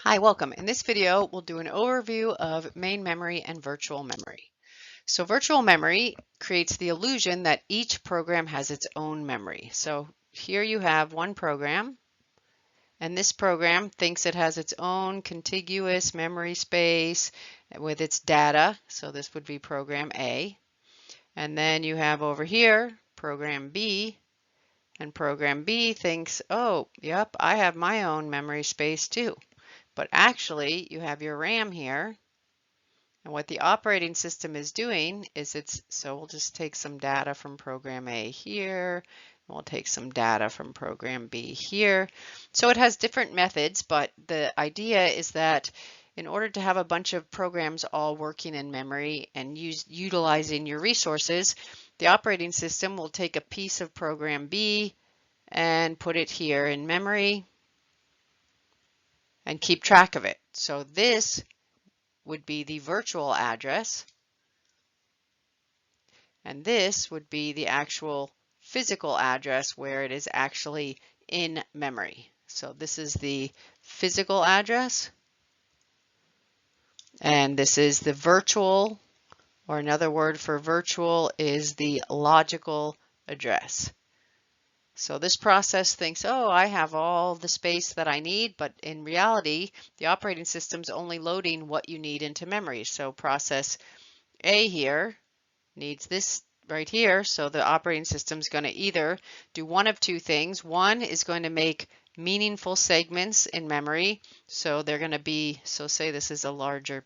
Hi, welcome. In this video, we'll do an overview of main memory and virtual memory. So virtual memory creates the illusion that each program has its own memory. So here you have one program, and this program thinks it has its own contiguous memory space with its data. So this would be program A. And then you have over here program B, and program B thinks, oh, yep, I have my own memory space too. But actually, you have your RAM here, and what the operating system is doing is so we'll just take some data from program A here, and we'll take some data from program B here. So it has different methods, but the idea is that in order to have a bunch of programs all working in memory and utilizing your resources, the operating system will take a piece of program B and put it here in memory and keep track of it. So this would be the virtual address, and this would be the actual physical address where it is actually in memory. So this is the physical address, and this is the virtual, or another word for virtual is the logical address. So this process thinks, oh, I have all the space that I need, but in reality, the operating system's only loading what you need into memory. So process A here needs this right here, so the operating system is going to either do one of two things. One is going to make meaningful segments in memory, so they're going to be, so say this is a larger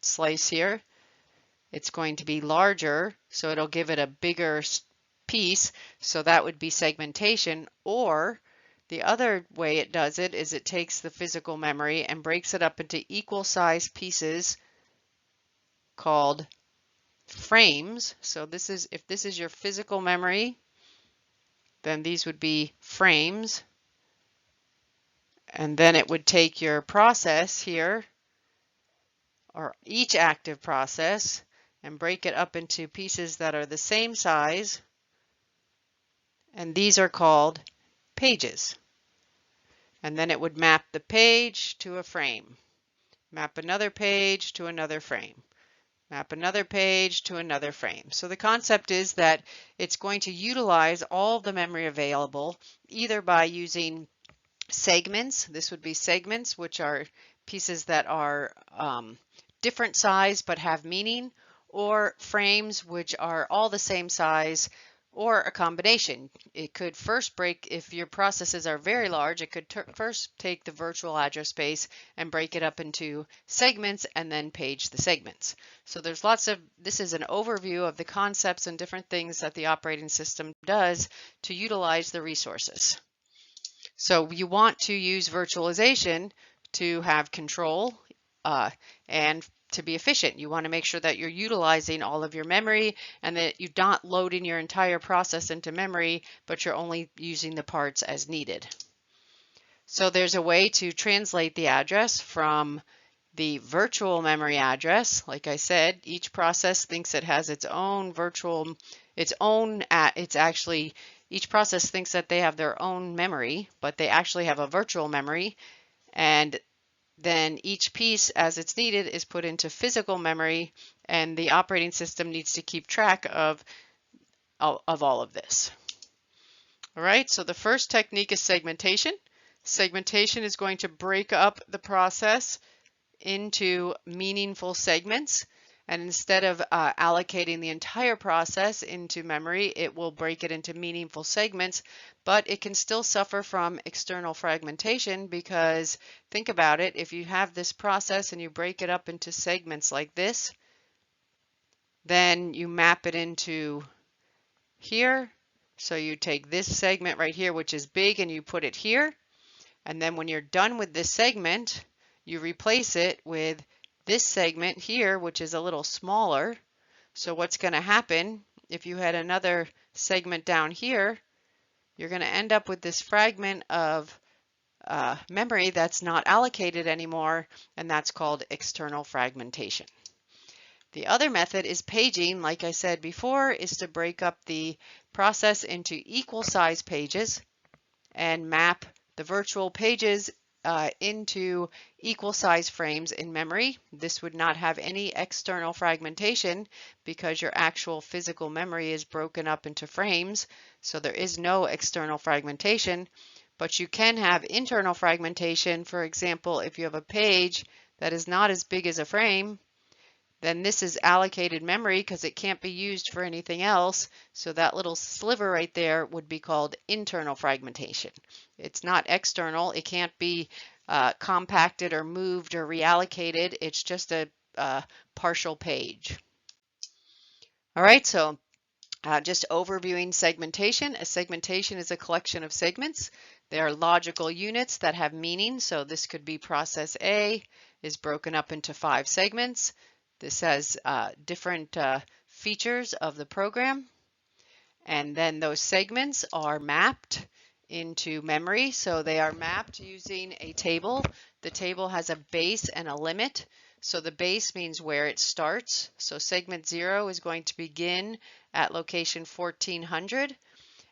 slice here, it's going to be larger, so it'll give it a bigger piece, so that would be segmentation. Or the other way it does it is it takes the physical memory and breaks it up into equal size pieces called frames. So this is, if this is your physical memory, then these would be frames. And then it would take your process here, or each active process, and break it up into pieces that are the same size. And these are called pages. And then it would map the page to a frame, map another page to another frame, map another page to another frame. So the concept is that it's going to utilize all the memory available, either by using segments. This would be segments, which are pieces that are different size but have meaning, or frames, which are all the same size, or a combination. It could first break, if your processes are very large, it could first take the virtual address space and break it up into segments and then page the segments. So there's lots of, this is an overview of the concepts and different things that the operating system does to utilize the resources. So you want to use virtualization to have control and to be efficient. You want to make sure that you're utilizing all of your memory and that you're not loading your entire process into memory, but you're only using the parts as needed. So there's a way to translate the address from the virtual memory address. Like I said, each process thinks it has its own virtual, each process thinks that they have their own memory, but they actually have a virtual memory. And then each piece, as it's needed, is put into physical memory, and the operating system needs to keep track of all of this. All right, so the first technique is segmentation. Segmentation is going to break up the process into meaningful segments, and instead of allocating the entire process into memory, it will break it into meaningful segments, but it can still suffer from external fragmentation, because think about it, if you have this process and you break it up into segments like this, then you map it into here. So you take this segment right here, which is big, and you put it here, and then when you're done with this segment, you replace it with this segment here, which is a little smaller. So what's going to happen if you had another segment down here, you're going to end up with this fragment of memory that's not allocated anymore, and that's called external fragmentation. The other method is paging. Like I said before, is to break up the process into equal size pages and map the virtual pages into equal size frames in memory. This would not have any external fragmentation because your actual physical memory is broken up into frames, so there is no external fragmentation. But you can have internal fragmentation. For example, if you have a page that is not as big as a frame, then this is allocated memory because it can't be used for anything else. So that little sliver right there would be called internal fragmentation. It's not external. It can't be compacted or moved or reallocated. It's just a partial page. All right, so just overviewing segmentation. A segmentation is a collection of segments. They are logical units that have meaning. So this could be process A is broken up into 5 segments. This has different features of the program. And then those segments are mapped into memory. So they are mapped using a table. The table has a base and a limit. So the base means where it starts. So segment 0 is going to begin at location 1400.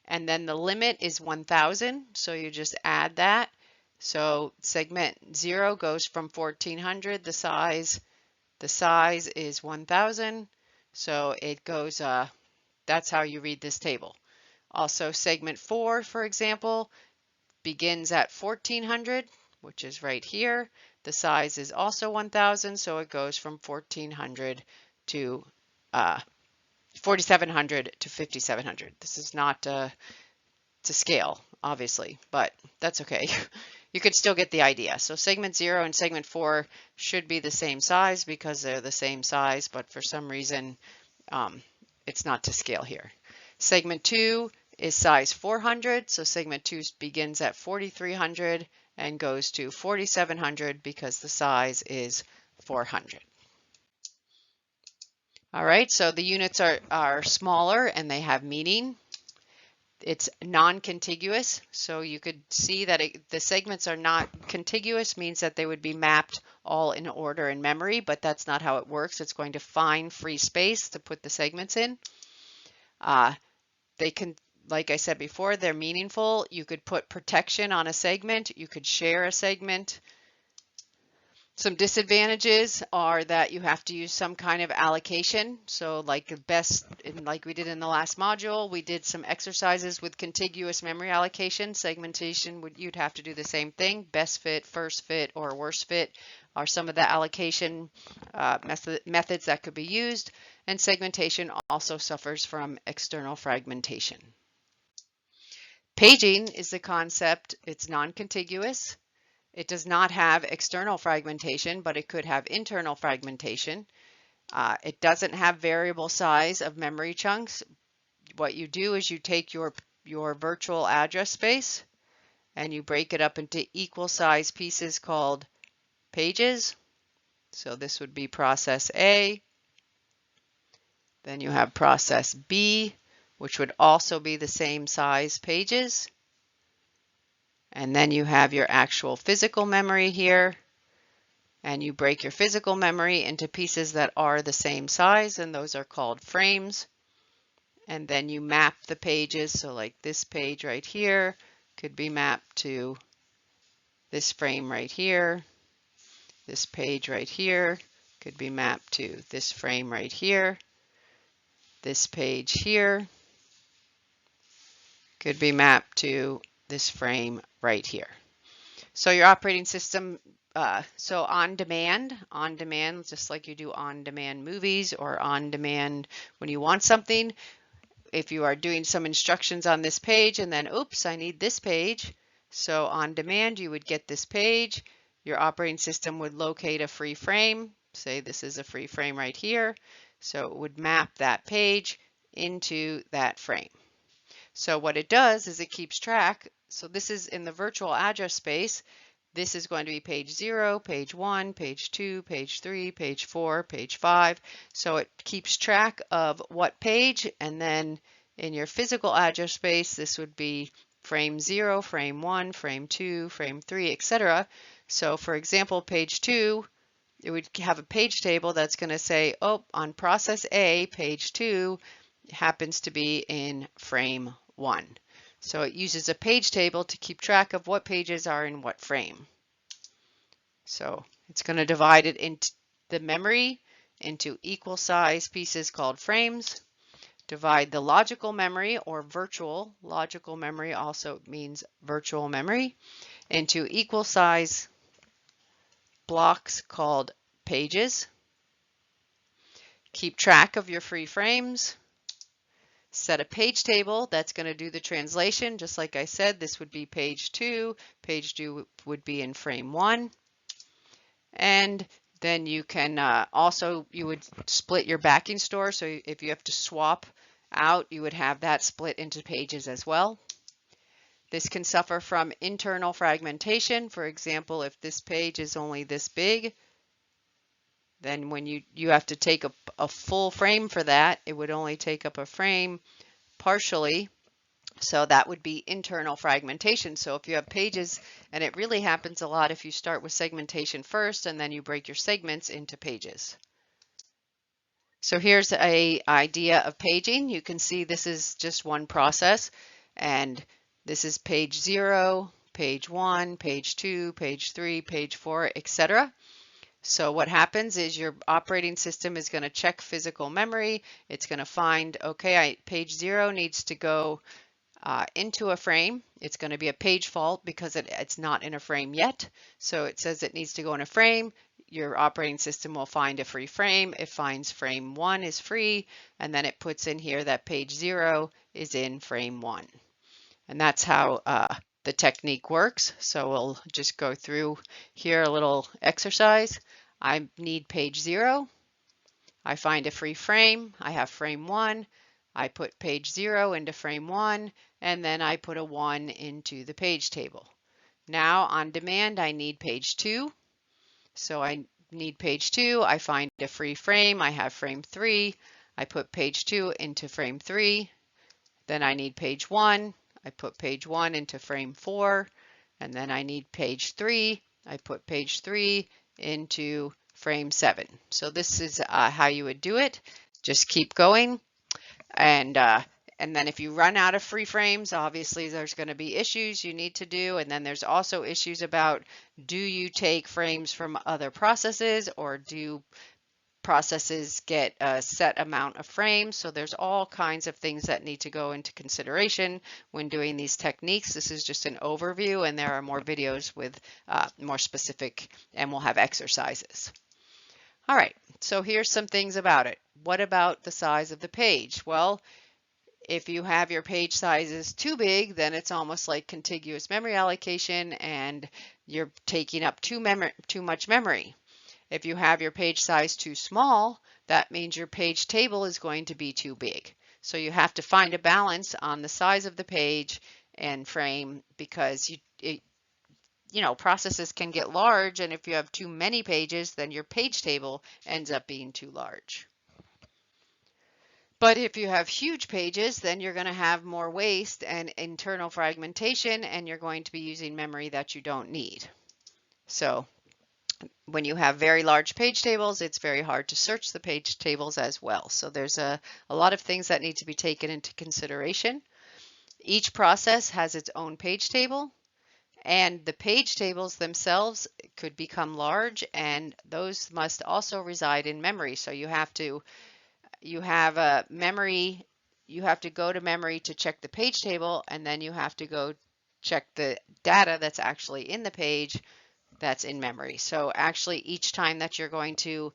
And then the limit is 1000. So you just add that. So segment 0 goes from 1400. The size is 1000. So it goes, that's how you read this table. Also segment 4, for example, begins at 1400, which is right here. The size is also 1000, so it goes from 1400 to 4700 to 5700. This is not to scale, obviously, but that's okay. You could still get the idea. So segment 0 and segment 4 should be the same size because they're the same size, but for some reason it's not to scale here. Segment 2 is size 400, so segment 2 begins at 4300 and goes to 4700 because the size is 400. All right, so the units are smaller and they have meaning. It's non-contiguous, so you could see that the segments are not contiguous, means that they would be mapped all in order in memory, but that's not how it works. It's going to find free space to put the segments in. They can, like I said before, they're meaningful. You could put protection on a segment. You could share a segment. Some disadvantages are that you have to use some kind of allocation. So like like we did in the last module, we did some exercises with contiguous memory allocation. Segmentation, you'd have to do the same thing. Best fit, first fit, or worst fit are some of the allocation methods that could be used. And segmentation also suffers from external fragmentation. Paging is the concept. It's non-contiguous. It does not have external fragmentation, but it could have internal fragmentation. It doesn't have variable size of memory chunks. What you do is you take your virtual address space and you break it up into equal size pieces called pages. So this would be process A. Then you have process B, which would also be the same size pages. And then you have your actual physical memory here. And you break your physical memory into pieces that are the same size, and those are called frames. And then you map the pages. So like this page right here could be mapped to this frame right here. This page right here could be mapped to this frame right here. This page here could be mapped to this frame right here. So your operating system, so on demand, just like you do on-demand movies or on-demand when you want something, if you are doing some instructions on this page and then, oops, I need this page. So on demand, you would get this page. Your operating system would locate a free frame. Say this is a free frame right here. So it would map that page into that frame. So what it does is it keeps track. So this is in the virtual address space. This is going to be page 0, page 1, page 2, page 3, page 4, page 5. So it keeps track of what page, and then in your physical address space, this would be frame 0, frame 1, frame 2, frame 3, etc. So for example, page 2, it would have a page table that's going to say, oh, on process A, page 2 happens to be in frame 1. So it uses a page table to keep track of what pages are in what frame. So it's going to divide it into the memory into equal size pieces called frames. Divide the logical memory or virtual, logical memory also means virtual memory, into equal size blocks called pages. Keep track of your free frames. Set a page table that's going to do the translation. Just like I said, this would be page 2. Page 2 would be in frame 1. And then you can you would split your backing store. So if you have to swap out, you would have that split into pages as well. This can suffer from internal fragmentation. For example, if this page is only this big, then when you have to take a full frame for that, it would only take up a frame partially. So that would be internal fragmentation. So if you have pages, and it really happens a lot if you start with segmentation first and then you break your segments into pages. So here's an idea of paging. You can see this is just one process, and this is page 0, page 1, page 2, page 3, page 4, etc. So what happens is your operating system is going to check physical memory. It's going to find, okay, page 0 needs to go into a frame. It's going to be a page fault because it's not in a frame yet. So it says it needs to go in a frame. Your operating system will find a free frame. It finds frame 1 is free, and then it puts in here that page 0 is in frame 1. And that's how the technique works. So we'll just go through here a little exercise. I need page 0. I find a free frame. I have frame 1. I put page 0 into frame 1, and then I put a 1 into the page table. Now on demand, I need page 2. So I need page 2. I find a free frame. I have frame 3. I put page 2 into frame 3. Then I need page 1. I put page 1 into frame 4. And then I need page 3. I put page 3 into frame 7. So this is how you would do it. Just keep going. And then if you run out of free frames, obviously there's going to be issues you need to do. And then there's also issues about, do you take frames from other processes, or do processes get a set amount of frames? So there's all kinds of things that need to go into consideration when doing these techniques. This is just an overview, and there are more videos with more specific, and we'll have exercises. All right, so here's some things about it. What about the size of the page? Well, if you have your page sizes too big, then it's almost like contiguous memory allocation, and you're taking up too much memory. If you have your page size too small, that means your page table is going to be too big. So you have to find a balance on the size of the page and frame, because processes can get large, and if you have too many pages, then your page table ends up being too large. But if you have huge pages, then you're going to have more waste and internal fragmentation, and you're going to be using memory that you don't need. So when you have very large page tables, it's very hard to search the page tables as well. So there's a lot of things that need to be taken into consideration. Each process has its own page table, and the page tables themselves could become large, and those must also reside in memory. So you have to go to memory to check the page table, and then you have to go check the data that's actually in the page that's in memory. So actually, each time that you're going to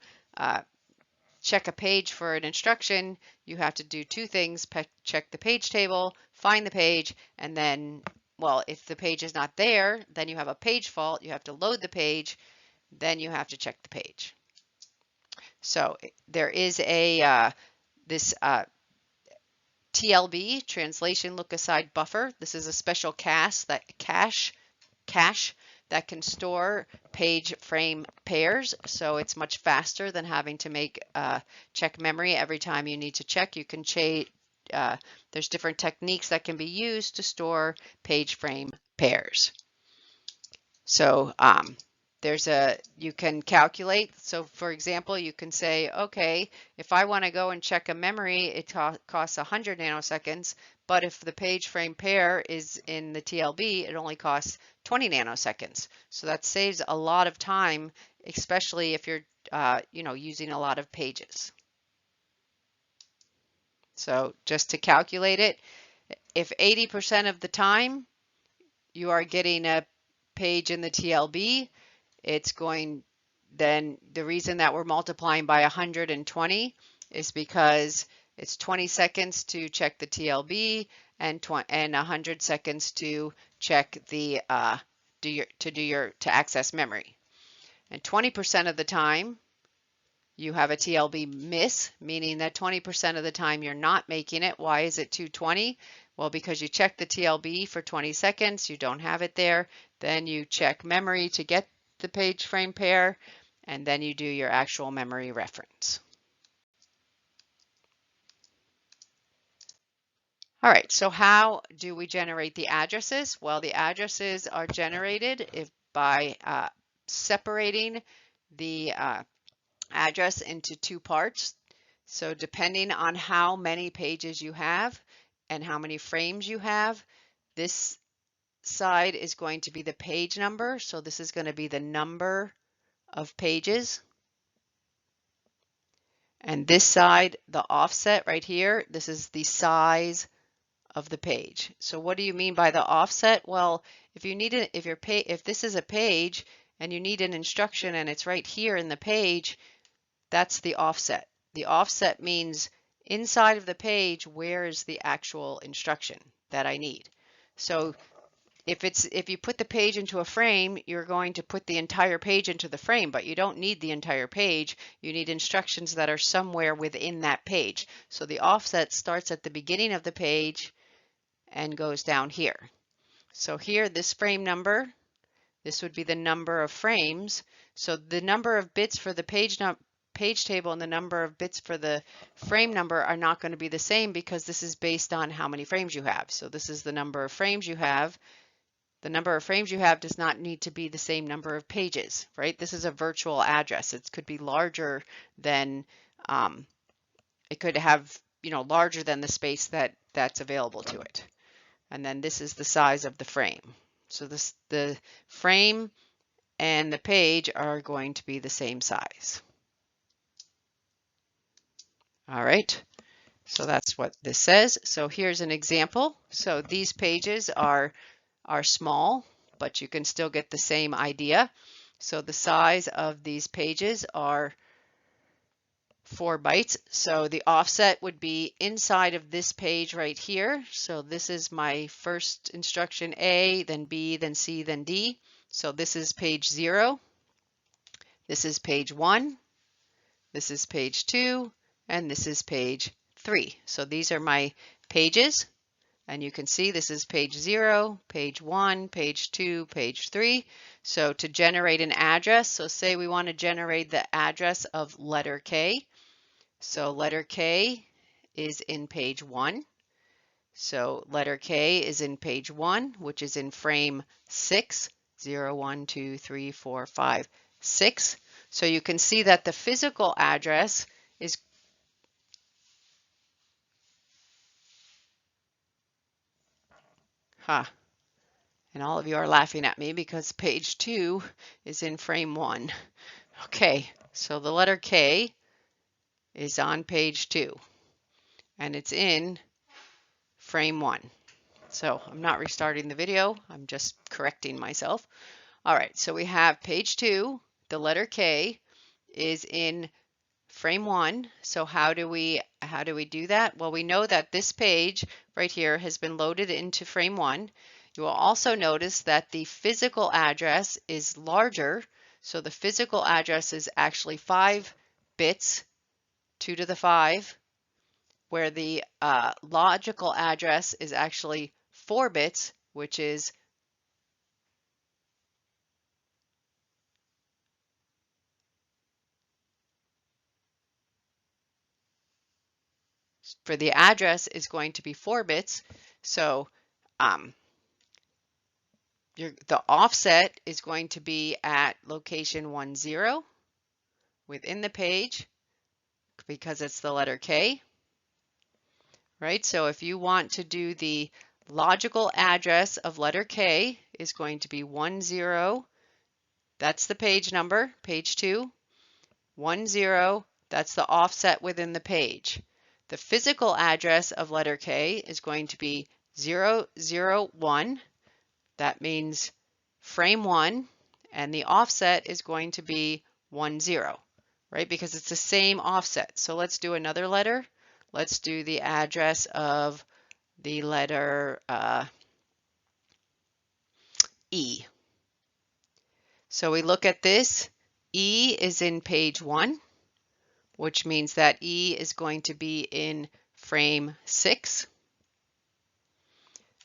check a page for an instruction, you have to do two things: check the page table, find the page, and then, well, if the page is not there, then you have a page fault. You have to load the page, then you have to check the page. So there is this TLB, translation look aside buffer. This is a special cache that can store page frame pairs, so it's much faster than having to check memory every time you need to check. You can there's different techniques that can be used to store page frame pairs. So you can calculate. So for example, you can say, okay, if I want to go and check a memory, it costs 100 nanoseconds, but if the page frame pair is in the TLB, it only costs 20 nanoseconds. So that saves a lot of time, especially if you're using a lot of pages. So just to calculate it, if 80% of the time you are getting a page in the TLB, then the reason that we're multiplying by 120 is because it's 20 seconds to check the TLB and 100 seconds to check the to access memory. And 20% of the time you have a TLB miss, meaning that 20% of the time you're not making it. Why is it 220? Well, because you check the TLB for 20 seconds, you don't have it there. Then you check memory to get the page frame pair, and then you do your actual memory reference. All right, so how do we generate the addresses? Well, the addresses are generated by separating the address into two parts. So depending on how many pages you have and how many frames you have, this side is going to be the page number. So this is going to be the number of pages. And this side, the offset right here, this is the size of the page. So what do you mean by the offset? Well, if you need it, if this is a page and you need an instruction and it's right here in the page, that's the offset. The offset means inside of the page, where is the actual instruction that I need? So if you put the page into a frame, you're going to put the entire page into the frame, but you don't need the entire page. You need instructions that are somewhere within that page. So the offset starts at the beginning of the page and goes down here. So here, this frame number, this would be the number of frames. So the number of bits for the page table and the number of bits for the frame number are not going to be the same because this is based on how many frames you have. So this is the number of frames you have. The number of frames you have does not need to be the same number of pages, right? This is a virtual address. It could be larger than, it could have, larger than the space that's available to it. And then this is the size of the frame. So the frame and the page are going to be the same size. All right, so that's what this says. So here's an example. So these pages are small, but you can still get the same idea. So the size of these pages are 4 bytes. So the offset would be inside of this page right here. So this is my first instruction A, then B, then C, then D. So this is page 0. This is page 1. This is page 2. And this is page 3. So these are my pages. And you can see this is page 0, page 1, page 2, page 3. So to generate an address, so say we want to generate the address of letter K. So letter K is in page 1. So letter K is in page 1, which is in frame 6, 0, 1, 2, 3, 4, 5, 6. So you can see that the physical address is and all of you are laughing at me because page 2 is in frame 1. Okay, so the letter K is on page 2 and it's in frame 1. So I'm not restarting the video, I'm just correcting myself. All right, so we have page 2, the letter K is in frame 1. So how do we do that? Well, we know that this page right here has been loaded into frame 1. You will also notice that the physical address is larger. So the physical address is actually 5 bits, 2 to the 5, where the logical address is actually 4 bits, which is for the address is going to be 4 bits. So the offset is going to be at location 10 within the page because it's the letter K, right? So if you want to do the logical address of letter K is going to be 10, that's the page number, page 2, 10, that's the offset within the page. The physical address of letter K is going to be 001, that means frame 1, and the offset is going to be 10, right? Because it's the same offset. So let's do another letter. Let's do the address of the letter E. So we look at this. E is in page 1, which means that E is going to be in frame 6.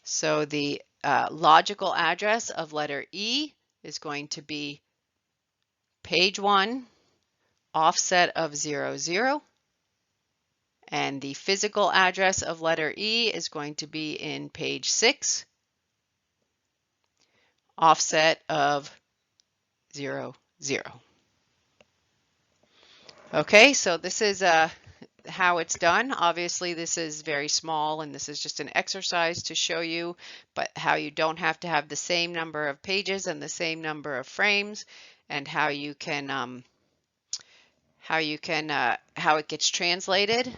So the logical address of letter E is going to be page 1, offset of 00, and the physical address of letter E is going to be in page 6, offset of 00. Okay, so this is how it's done. Obviously, this is very small, and this is just an exercise to show you, but how you don't have to have the same number of pages and the same number of frames, and how you can how it gets translated.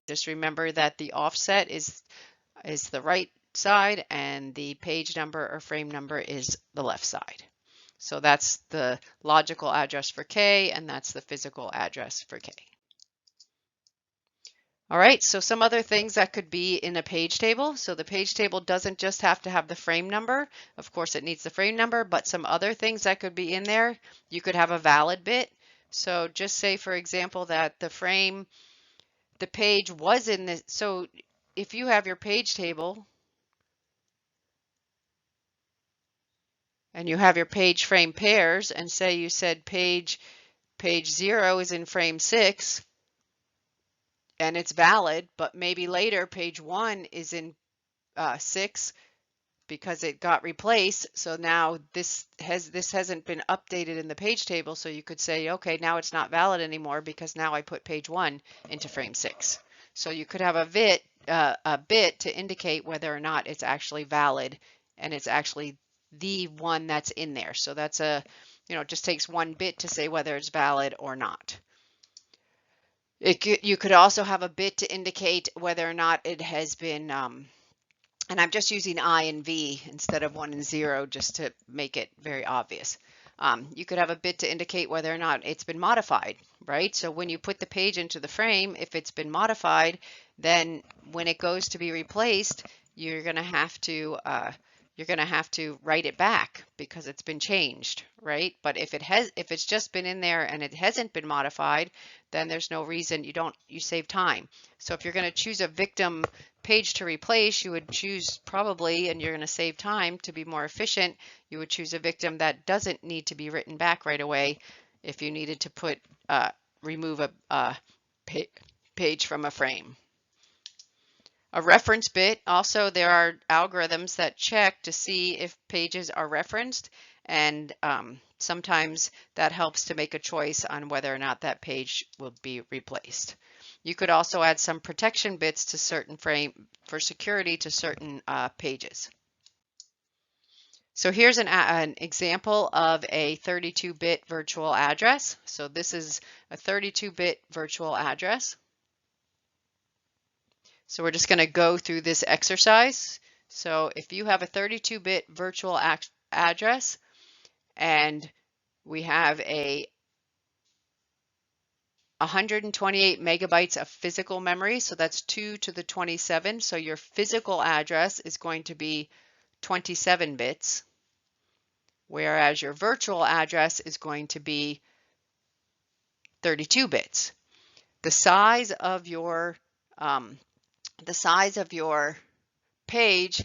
Just remember that the offset is the right side, and the page number or frame number is the left side. So that's the logical address for K, and that's the physical address for K. All right, so some other things that could be in a page table. So the page table doesn't just have to have the frame number. Of course, it needs the frame number, but some other things that could be in there. You could have a valid bit. So just say, for example, that the page was in this. So if you have your page table and you have your page frame pairs, and say you said page 0 is in frame 6, and it's valid, but maybe later page 1 is in 6 because it got replaced. So now this hasn't been updated in the page table. So you could say, okay, now it's not valid anymore because now I put page 1 into frame 6. So you could have a bit to indicate whether or not it's actually valid, and it's actually the one that's in there. So that's it just takes one bit to say whether it's valid or not. You could also have a bit to indicate whether or not it has been, and I'm just using I and V instead of 1 and 0 just to make it very obvious. You could have a bit to indicate whether or not it's been modified, right? So when you put the page into the frame, if it's been modified, then when it goes to be replaced, you're going to have to write it back because it's been changed, right? But if it's just been in there and it hasn't been modified, then there's no reason. You save time. So if you're going to choose a victim page to replace, you would choose probably, and you're going to save time to be more efficient, you would choose a victim that doesn't need to be written back right away if you needed to remove a page from a frame. A reference bit, also there are algorithms that check to see if pages are referenced, and sometimes that helps to make a choice on whether or not that page will be replaced. You could also add some protection bits to certain for security to certain pages. So here's an example of a 32-bit virtual address. So this is a 32-bit virtual address. So we're just going to go through this exercise. So if you have a 32-bit virtual address and we have 128 megabytes of physical memory, so that's 2 to the 27. So your physical address is going to be 27 bits, whereas your virtual address is going to be 32 bits. The size of your page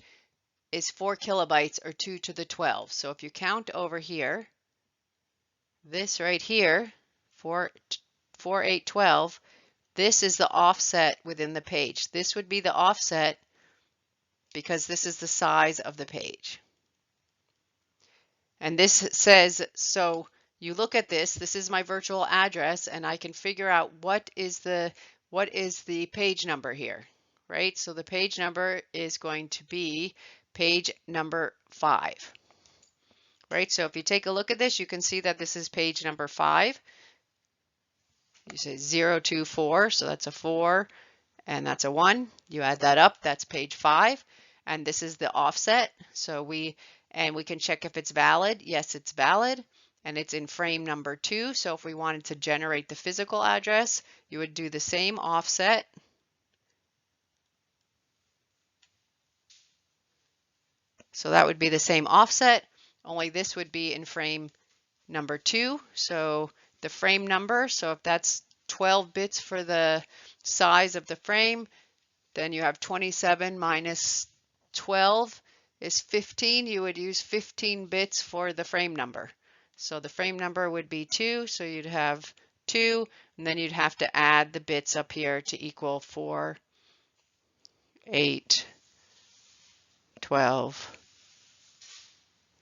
is 4 kilobytes, or 2 to the 12. So if you count over here, this right here, 4812, this is the offset within the page. This would be the offset because this is the size of the page. And this says, so you look at this is my virtual address, and I can figure out what is the page number here, right? So the page number is going to be page number 5, right? So if you take a look at this, you can see that this is page number 5. You say 024, so that's a 4, and that's a 1. You add that up, that's page 5, and this is the offset. So we can check if it's valid. Yes, it's valid, and it's in frame number 2. So if we wanted to generate the physical address, you would do the same offset. So that would be the same offset, only this would be in frame number 2. So the frame number, so if that's 12 bits for the size of the frame, then you have 27 minus 12 is 15. You would use 15 bits for the frame number. So the frame number would be 2, so you'd have 2, and then you'd have to add the bits up here to equal 4, 8, 12,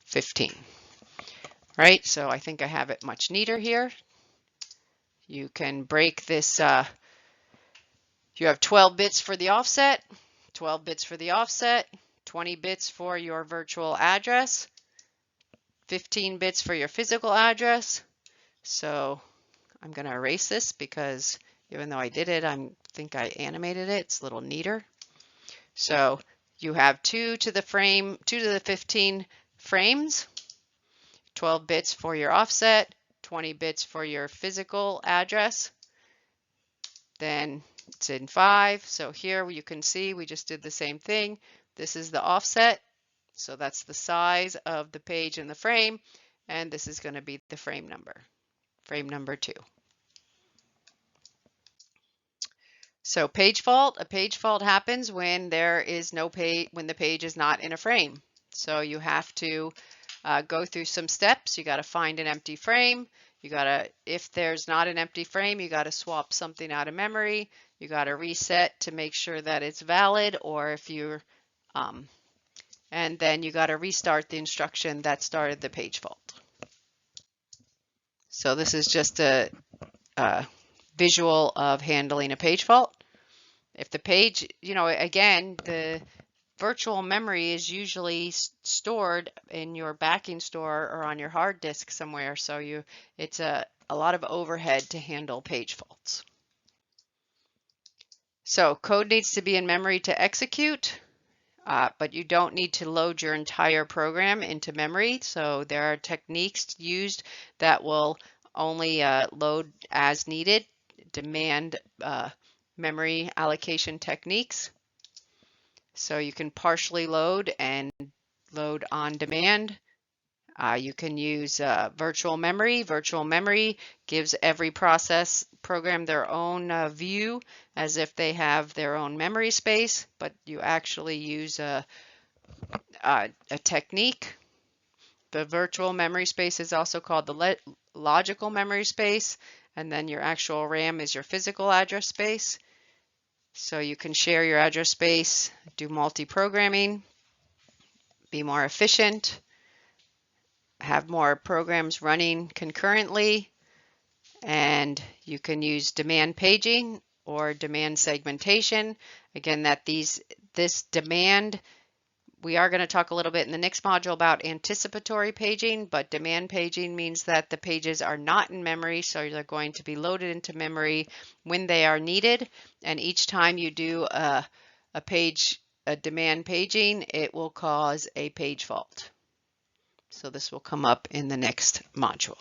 15. Right, so I think I have it much neater here. You can break this, you have 12 bits for the offset, 12 bits for the offset, 20 bits for your virtual address, 15 bits for your physical address. So I'm going to erase this because even though I did it, I think I animated it. It's a little neater. So you have 2 to the 15 frames, 12 bits for your offset, 20 bits for your physical address. Then it's in 5. So here you can see we just did the same thing. This is the offset. So that's the size of the page in the frame. And this is going to be the frame number 2. So page fault, a page fault happens when there is no page, when the page is not in a frame. So you have to go through some steps. You got to find an empty frame. You got to, if there's not an empty frame, you got to swap something out of memory. You got to reset to make sure that it's valid, or if you're, and then you got to restart the instruction that started the page fault. So this is just a visual of handling a page fault. If the page, again, the virtual memory is usually stored in your backing store or on your hard disk somewhere, so it's a lot of overhead to handle page faults. So code needs to be in memory to execute, but you don't need to load your entire program into memory. So there are techniques used that will only load as needed, demand memory allocation techniques. So you can partially load and load on demand. You can use virtual memory. Virtual memory gives every program their own view as if they have their own memory space, but you actually use a technique. The virtual memory space is also called the logical memory space, and then your actual RAM is your physical address space. So you can share your address space, do multi-programming, be more efficient, have more programs running concurrently, and you can use demand paging or demand segmentation. Again, this demand, we are going to talk a little bit in the next module about anticipatory paging, but demand paging means that the pages are not in memory, so they're going to be loaded into memory when they are needed. And each time you do a demand paging, it will cause a page fault. So this will come up in the next module.